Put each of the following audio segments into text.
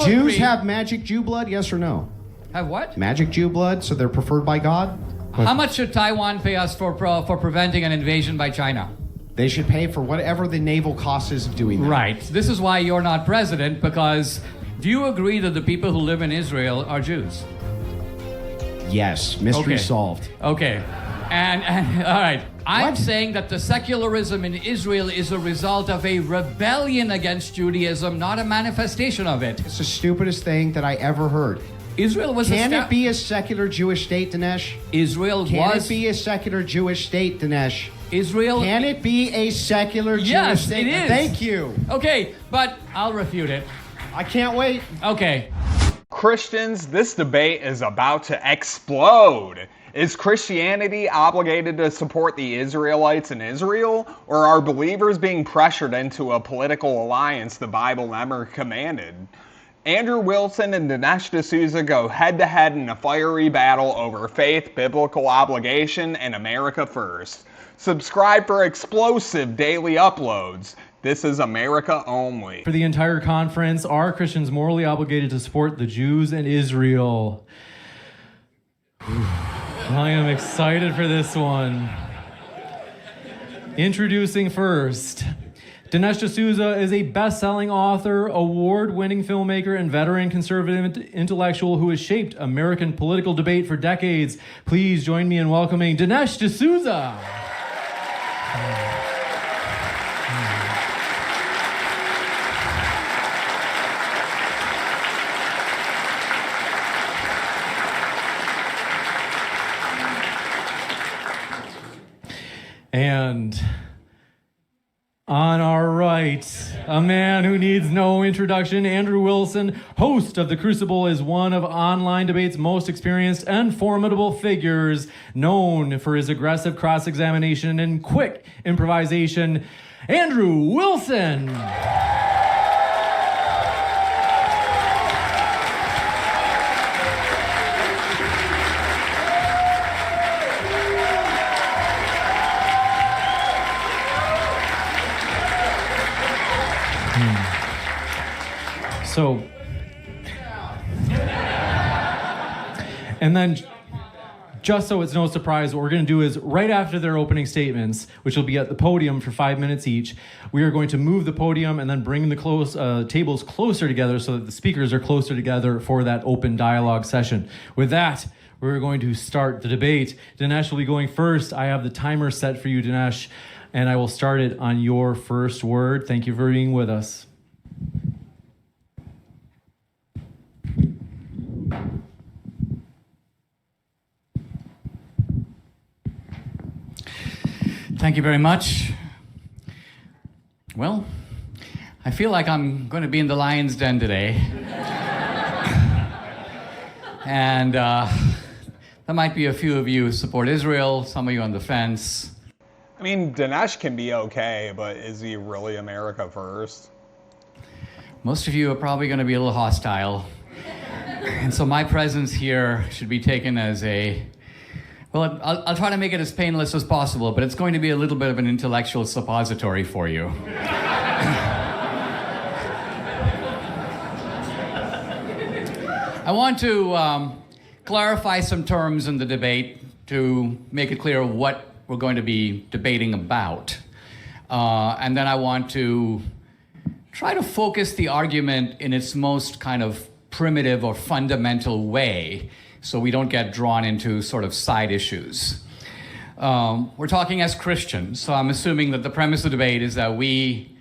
Jews agree... have magic Jew blood, yes or no? Have what? Magic Jew blood, so they're preferred by God? How much should Taiwan pay us for preventing an invasion by China? They should pay for whatever the naval cost is of doing that. Right. This is why you're not president, because do you agree that the people who live in Israel are Jews? Yes. Mystery solved. Okay. And all right. I'm saying that the secularism in Israel is a result of a rebellion against Judaism, not a manifestation of it. It's the stupidest thing that I ever heard. Israel was Can it be a secular Jewish state, Dinesh? Can it be a secular Jewish state, Dinesh? Can it be a secular Jewish state? Yes, it is. Thank you. Okay, but I'll refute it. I can't wait. Okay. Christians, this debate is about to explode. Is Christianity obligated to support the Israelites in Israel, or are believers being pressured into a political alliance the Bible never commanded? Andrew Wilson and Dinesh D'Souza go head-to-head in a fiery battle over faith, biblical obligation, and America first. Subscribe for explosive daily uploads. This is America only. For the entire conference, are Christians morally obligated to support the Jews and Israel? I am excited for this one. Introducing first, Dinesh D'Souza is a best-selling author, award-winning filmmaker, and veteran conservative intellectual who has shaped American political debate for decades. Please join me in welcoming Dinesh D'Souza. And on our right, a man who needs no introduction, Andrew Wilson, host of The Crucible, is one of online debate's most experienced and formidable figures, known for his aggressive cross-examination and quick improvisation. Andrew Wilson! So, and then, just so it's no surprise, what we're going to do is, right after their opening statements, which will be at the podium for 5 minutes each, we are going to move the podium and then bring the tables closer together so that the speakers are closer together for that open dialogue session. With that, we're going to start the debate. Dinesh will be going first. I have the timer set for you, Dinesh, and I will start it on your first word. Thank you for being with us. Thank you very much. Well, I feel like I'm going to be in the lion's den today. And there might be a few of you who support Israel, some of you on the fence. I mean, Dinesh can be okay, but is he really America first? Most of you are probably going to be a little hostile. And so my presence here should be taken as well, I'll try to make it as painless as possible, but it's going to be a little bit of an intellectual suppository for you. I want to clarify some terms in the debate to make it clear what we're going to be debating about. And then I want to try to focus the argument in its most kind of primitive or fundamental way, so we don't get drawn into sort of side issues. We're talking as Christians, so I'm assuming that the premise of the debate is that we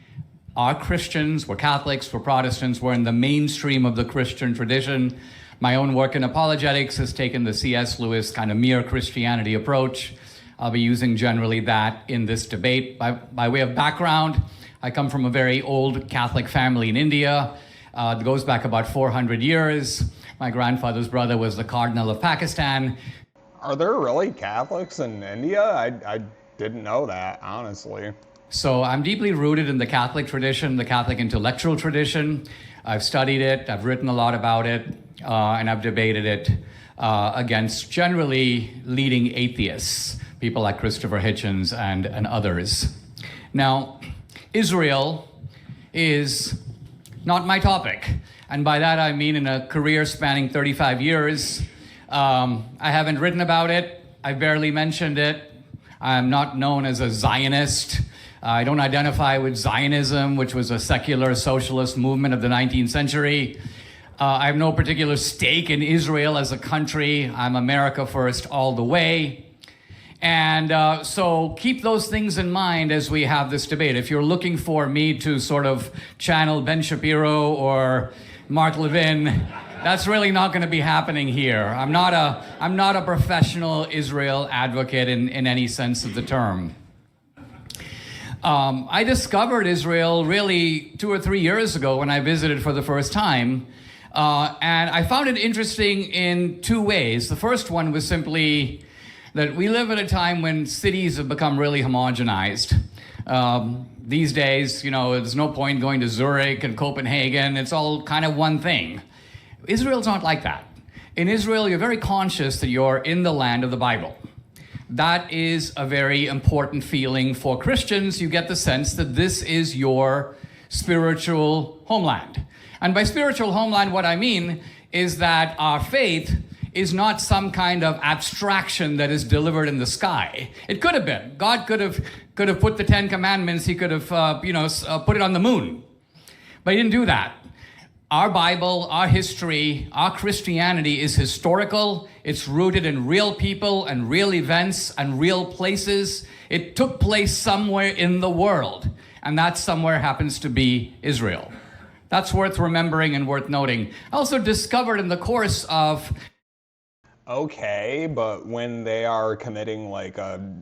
are Christians, we're Catholics, we're Protestants, we're in the mainstream of the Christian tradition. My own work in apologetics has taken the C.S. Lewis kind of mere Christianity approach. I'll be using generally that in this debate. By way of background, I come from a very old Catholic family in India. It goes back about 400 years. My grandfather's brother was the Cardinal of Pakistan. Are there really Catholics in India? I didn't know that, honestly. So I'm deeply rooted in the Catholic tradition, the Catholic intellectual tradition. I've studied it, I've written a lot about it, and I've debated it against generally leading atheists, people like Christopher Hitchens and others. Now, Israel is not my topic. And by that I mean in a career spanning 35 years. I haven't written about it. I barely mentioned it. I'm not known as a Zionist. I don't identify with Zionism, which was a secular socialist movement of the 19th century. I have no particular stake in Israel as a country. I'm America first all the way. And so keep those things in mind as we have this debate. If you're looking for me to sort of channel Ben Shapiro or Mark Levin, that's really not going to be happening here. I'm not a professional Israel advocate in any sense of the term. I discovered Israel really 2 or 3 years ago when I visited for the first time. And I found it interesting in 2 ways. The first one was simply that we live at a time when cities have become really homogenized. These days, there's no point going to Zurich and Copenhagen. It's all kind of one thing. Israel's not like that. In Israel, you're very conscious that you're in the land of the Bible. That is a very important feeling for Christians. You get the sense that this is your spiritual homeland. And by spiritual homeland, what I mean is that our faith is not some kind of abstraction that is delivered in the sky. It could have been. God could have put the 10 Commandments, he could have put it on the moon. But he didn't do that. Our Bible, our history, our Christianity is historical. It's rooted in real people and real events and real places. It took place somewhere in the world, and that somewhere happens to be Israel. That's worth remembering and worth noting. I also discovered in the course of... Okay, but when they are committing like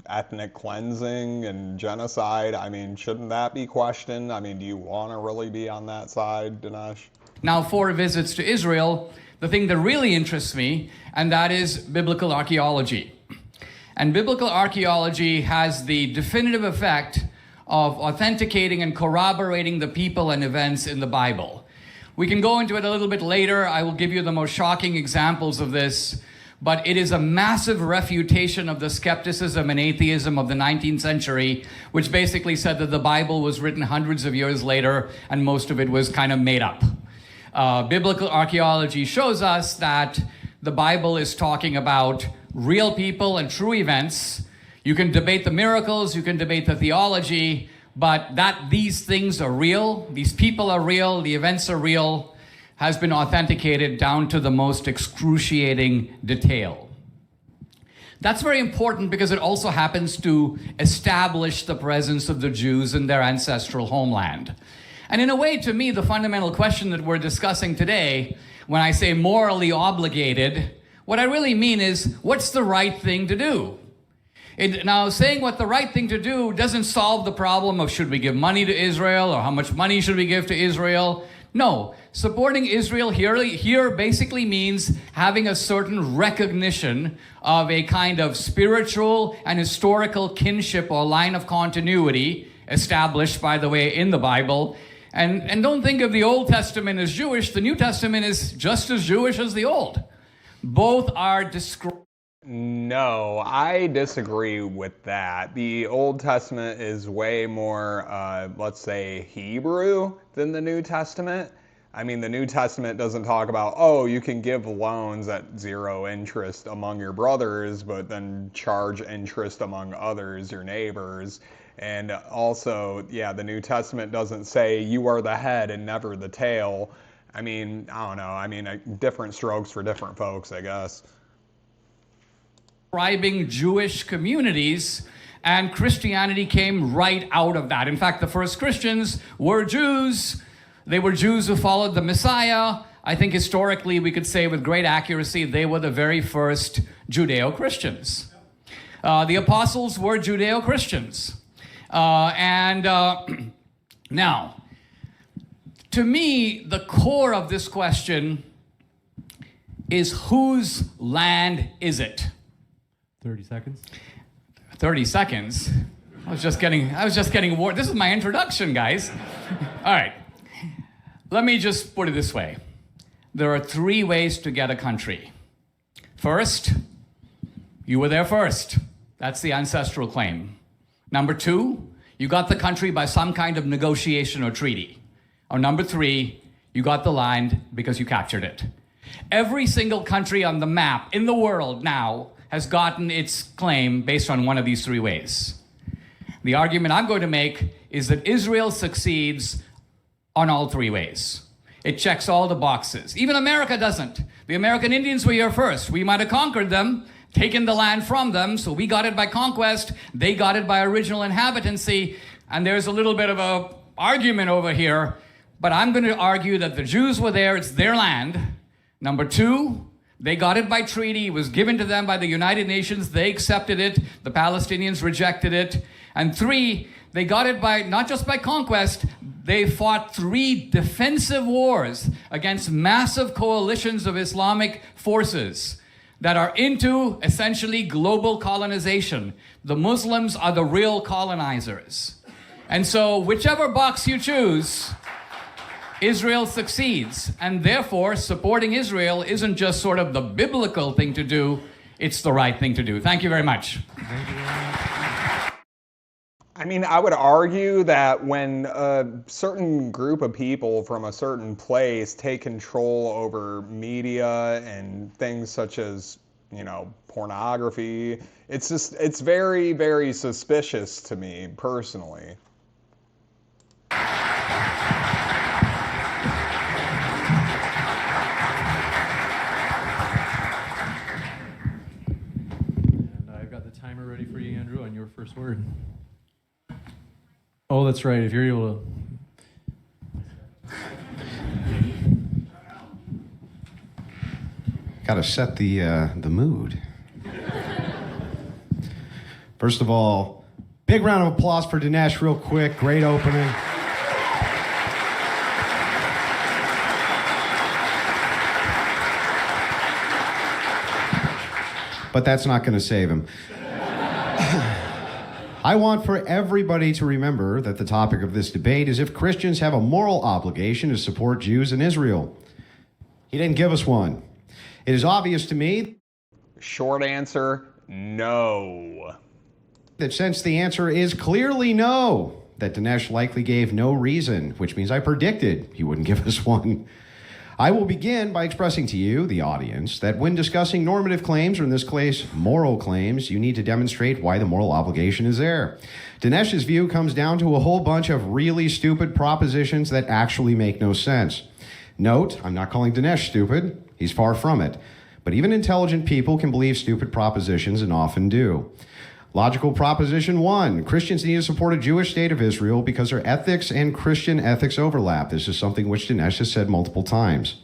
ethnic cleansing and genocide, shouldn't that be questioned? Do you want to really be on that side, Dinesh? Now, 4 visits to Israel, the thing that really interests me, and that is biblical archaeology. And biblical archaeology has the definitive effect of authenticating and corroborating the people and events in the Bible. We can go into it a little bit later. I will give you the most shocking examples of this, but it is a massive refutation of the skepticism and atheism of the 19th century, which basically said that the Bible was written hundreds of years later and most of it was kind of made up. Biblical archaeology shows us that the Bible is talking about real people and true events. You can debate the miracles, you can debate the theology, but that these things are real, these people are real, the events are real, has been authenticated down to the most excruciating detail. That's very important because it also happens to establish the presence of the Jews in their ancestral homeland. And in a way, to me, the fundamental question that we're discussing today, when I say morally obligated, what I really mean is, what's the right thing to do? Now, saying what the right thing to do doesn't solve the problem of should we give money to Israel or how much money should we give to Israel. No, supporting Israel here basically means having a certain recognition of a kind of spiritual and historical kinship or line of continuity established, by the way, in the Bible. And don't think of the Old Testament as Jewish. The New Testament is just as Jewish as the Old. Both are described. No, I disagree with that. The Old Testament is way more, let's say, Hebrew than the New Testament. The New Testament doesn't talk about, oh, you can give loans at 0 interest among your brothers, but then charge interest among others, your neighbors. And also, the New Testament doesn't say you are the head and never the tail. I don't know. Different strokes for different folks, I guess. Describing Jewish communities, and Christianity came right out of that. In fact, the first Christians were Jews. They were Jews who followed the Messiah. I think historically we could say with great accuracy they were the very first Judeo-Christians. The apostles were Judeo-Christians. Now, to me, the core of this question is whose land is it? 30 seconds. 30 seconds? I was just getting warned. This is my introduction, guys. All right. Let me just put it this way. There are 3 ways to get a country. First, you were there first. That's the ancestral claim. Number 2, you got the country by some kind of negotiation or treaty. Or number 3, You got the land because you captured it. Every single country on the map in the world now has gotten its claim based on one of these three ways. The argument I'm going to make is that Israel succeeds on all three ways. It checks all the boxes. Even America doesn't. The American Indians were here first. We might have conquered them, taken the land from them, so we got it by conquest. They got it by original inhabitancy. And there's a little bit of a argument over here, but I'm going to argue that the Jews were there, it's their land. Number two, they got it by treaty. It was given to them by the United Nations. They accepted it. The Palestinians rejected it. And three, they got it by not just by conquest, they fought 3 defensive wars against massive coalitions of Islamic forces that are into essentially global colonization. The Muslims are the real colonizers. And so whichever box you choose, Israel succeeds. And therefore, supporting Israel isn't just sort of the biblical thing to do, it's the right thing to do. Thank you very much. Thank you very much. I mean, I would argue that when a certain group of people from a certain place take control over media and things such as, you know, pornography, it's very, very suspicious to me personally. And I've got the timer ready for you, Andrew, on your first word. Oh, that's right. If you're able to. Got to set the mood. First of all, big round of applause for Dinesh real quick. Great opening. But that's not going to save him. I want for everybody to remember that the topic of this debate is if Christians have a moral obligation to support Jews in Israel. He didn't give us one. It is obvious to me. Short answer, no. That since the answer is clearly no, that Dinesh likely gave no reason, which means I predicted he wouldn't give us one. I will begin by expressing to you, the audience, that when discussing normative claims, or in this case, moral claims, you need to demonstrate why the moral obligation is there. Dinesh's view comes down to a whole bunch of really stupid propositions that actually make no sense. Note, I'm not calling Dinesh stupid. He's far from it. But even intelligent people can believe stupid propositions and often do. Logical proposition 1, Christians need to support a Jewish state of Israel because their ethics and Christian ethics overlap. This is something which Dinesh has said multiple times.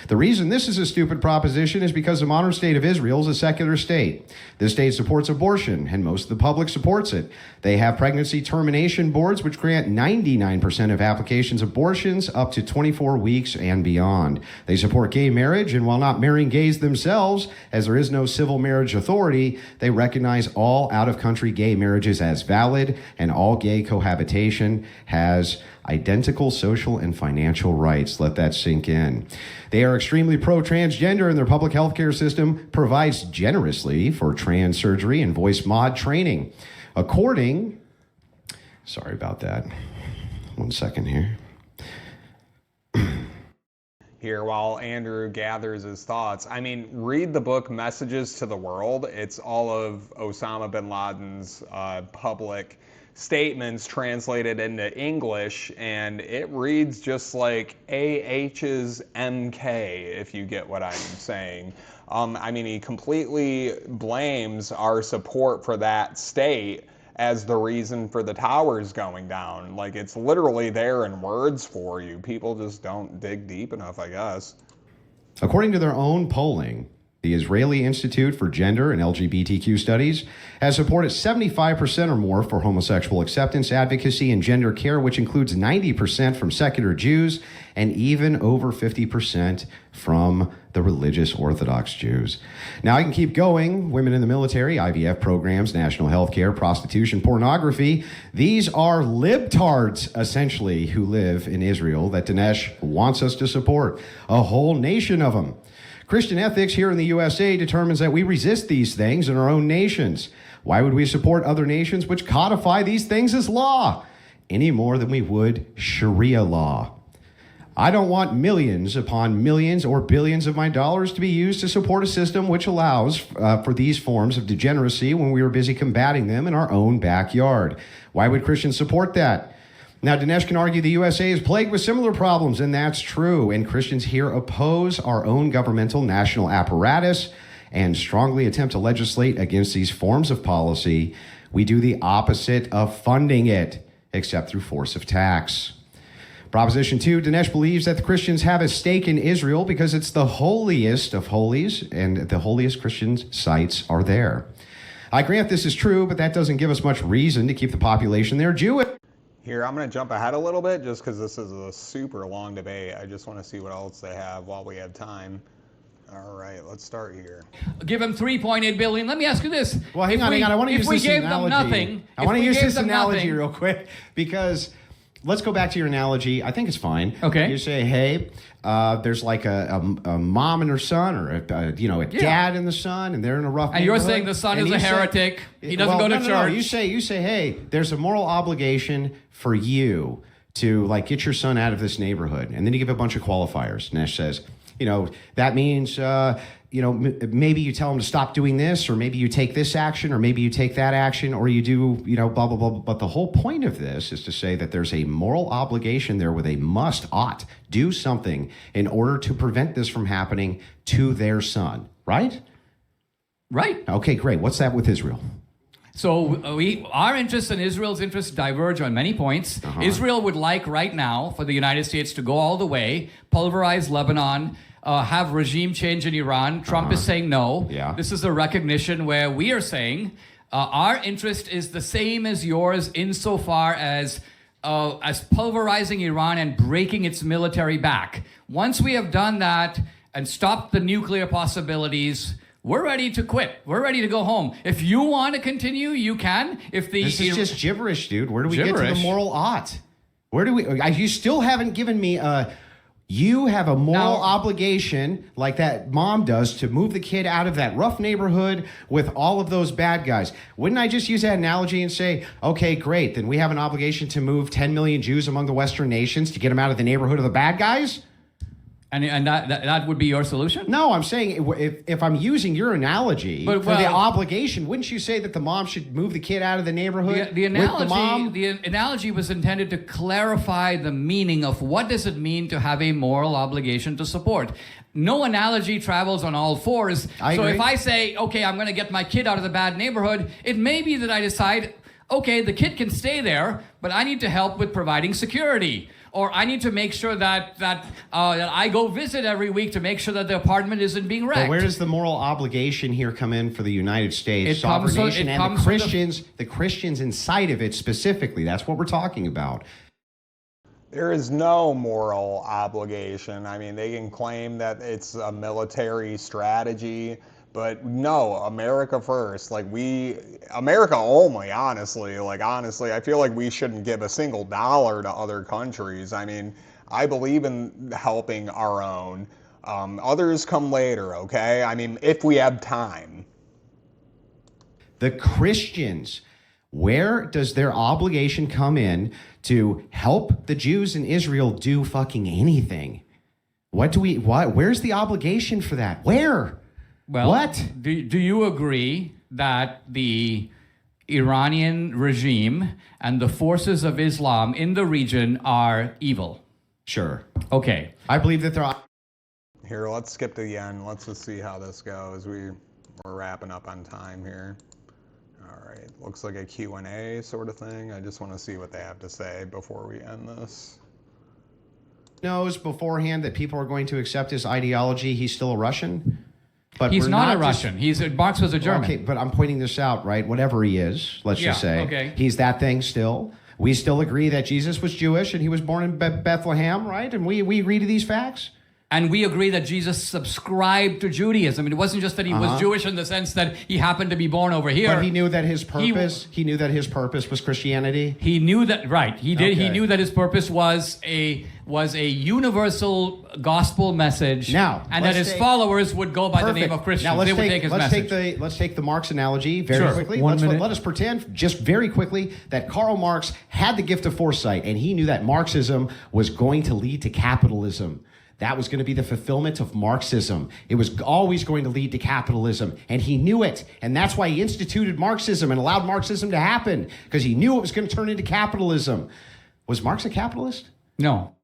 The reason this is a stupid proposition is because the modern state of Israel is a secular state. This state supports abortion, and most of the public supports it. They have pregnancy termination boards, which grant 99% of applications abortions up to 24 weeks and beyond. They support gay marriage, and while not marrying gays themselves, as there is no civil marriage authority, they recognize all out-of-country gay marriages as valid, and all gay cohabitation has identical social and financial rights. Let that sink in. They are extremely pro-transgender, and their public healthcare system provides generously for trans surgery and voice mod training. Sorry about that. 1 second here. Here, while Andrew gathers his thoughts, I mean, read the book Messages to the World. It's all of Osama bin Laden's public statements translated into English, and it reads just like AH's MK, if you get what I'm saying. I mean, he completely blames our support for that state as the reason for the towers going down. Like, it's literally there in words for you. People just don't dig deep enough, I guess. According to their own polling, the Israeli Institute for Gender and LGBTQ Studies has supported 75% or more for homosexual acceptance, advocacy, and gender care, which includes 90% from secular Jews and even over 50% from the religious Orthodox Jews. Now I can keep going. Women in the military, IVF programs, national health care, prostitution, pornography. These are libtards, essentially, who live in Israel that Dinesh wants us to support. A whole nation of them. Christian ethics here in the USA determines that we resist these things in our own nations. Why would we support other nations which codify these things as law any more than we would Sharia law? I don't want millions upon millions or billions of my dollars to be used to support a system which allows for these forms of degeneracy when we are busy combating them in our own backyard. Why would Christians support that? Now, Dinesh can argue the USA is plagued with similar problems, and that's true. And Christians here oppose our own governmental national apparatus and strongly attempt to legislate against these forms of policy. We do the opposite of funding it, except through force of tax. Proposition 2, Dinesh believes that the Christians have a stake in Israel because it's the holiest of holies, and the holiest Christian sites are there. I grant this is true, but that doesn't give us much reason to keep the population there Jewish. Here, I'm going to jump ahead a little bit just because this is a super long debate. I just want to see what else they have while we have time. All right, let's start here. Give them 3.8 billion. Let me ask you this. Well, hang on. I want to use this analogy. I want to use this analogy real quick because let's go back to your analogy. I think it's fine. Okay. You say, hey, there's like a mom and her son, or a dad and the son, and they're in a rough And neighborhood. you're saying the son is a heretic. He doesn't go to church. No. You say, hey, there's a moral obligation for you to get your son out of this neighborhood, and then you give a bunch of qualifiers. Dinesh says, that means, maybe you tell them to stop doing this, or maybe you take this action, or maybe you take that action, or you do, blah, blah, blah. But the whole point of this is to say that there's a moral obligation there with a must, ought, do something in order to prevent this from happening to their son, right? Right. Okay, great. What's that with Israel? So our interests and Israel's interests diverge on many points. Israel would like right now for the United States to go all the way, pulverize Lebanon, have regime change in Iran. Trump is saying no. Yeah. This is a recognition where we are saying our interest is the same as yours insofar as pulverizing Iran and breaking its military back. Once we have done that and stopped the nuclear possibilities, we're ready to quit. We're ready to go home. If you want to continue, you can. This is just gibberish, dude. Where do we get to the Gibberish? moral ought? Where do we? You still haven't given me a. You have a moral obligation, like that mom does, to move the kid out of that rough neighborhood with all of those bad guys. Wouldn't I just use that analogy and say, okay, great, then we have an obligation to move 10 million Jews among the Western nations to get them out of the neighborhood of the bad guys? And that would be your solution? No, I'm saying if I'm using your analogy for the obligation, wouldn't you say that the mom should move the kid out of the neighborhood The with the mom? The analogy was intended to clarify the meaning of what does it mean to have a moral obligation to support. No analogy travels on all fours. I agree. If I say, okay, I'm going to get my kid out of the bad neighborhood, it may be that I decide, okay, the kid can stay there, but I need to help with providing security. Or I need to make sure that I go visit every week to make sure that the apartment isn't being wrecked. But where does the moral obligation here come in for the United States, It sovereign comes- nation, it and comes the from Christians, the Christians inside of it specifically? That's what we're talking about. There is no moral obligation. I mean, they can claim that it's a military strategy, but no, America first. America only, honestly. Honestly, I feel like we shouldn't give a single dollar to other countries. I mean, I believe in helping our own. Others come later, okay? I mean, if we have time. The Christians, where does their obligation come in to help the Jews in Israel do fucking anything? Where's the obligation for that? Where? Well, What? Do you agree that the Iranian regime and the forces of Islam in the region are evil? Sure. Okay. I believe that they're... Here, let's skip to the end. Let's just see how this goes. We're wrapping up on time here. All right. Looks like a Q&A sort of thing. I just want to see what they have to say before we end this. knows beforehand that people are going to accept his ideology. He's still a Russian? But He's we're not a just- Russian. Marx was a German. Okay, but I'm pointing this out, right? Whatever he is, let's just say. okay. He's that thing still. We still agree that Jesus was Jewish and he was born in Bethlehem, right? And we agree to these facts? And we agree that Jesus subscribed to Judaism. It wasn't just that he was Jewish in the sense that he happened to be born over here. But he knew that his purpose. He knew that his purpose was Christianity. He knew that, right? He did. Okay. He knew that his purpose was a universal gospel message. Now, and that his followers would go by the name of Christians. Now They would take his message. Let's take the Marx analogy very quickly. One minute. Let us pretend just very quickly that Karl Marx had the gift of foresight, and he knew that Marxism was going to lead to capitalism. That was going to be the fulfillment of Marxism. It was always going to lead to capitalism, and he knew it. And that's why he instituted Marxism and allowed Marxism to happen, because he knew it was going to turn into capitalism. Was Marx a capitalist? No.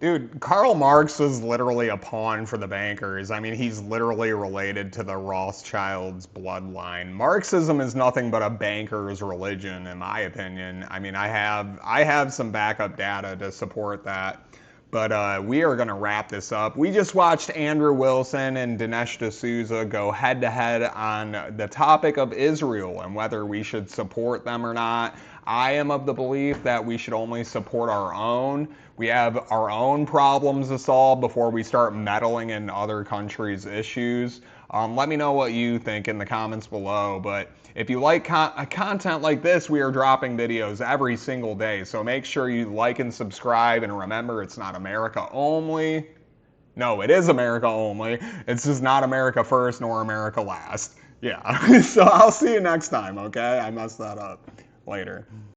Dude, Karl Marx was literally a pawn for the bankers. I mean, he's literally related to the Rothschilds' bloodline. Marxism is nothing but a banker's religion, in my opinion. I mean, I have some backup data to support that. But we are going to wrap this up. We just watched Andrew Wilson and Dinesh D'Souza go head-to-head on the topic of Israel and whether we should support them or not. I am of the belief that we should only support our own. We have our own problems to solve before we start meddling in other countries' issues. Let me know what you think in the comments below. But if you like content like this, we are dropping videos every single day. So make sure you like and subscribe. And remember, it's not America only. No, it is America only. It's just not America first nor America last. Yeah. So I'll see you next time, okay? I messed that up. Later.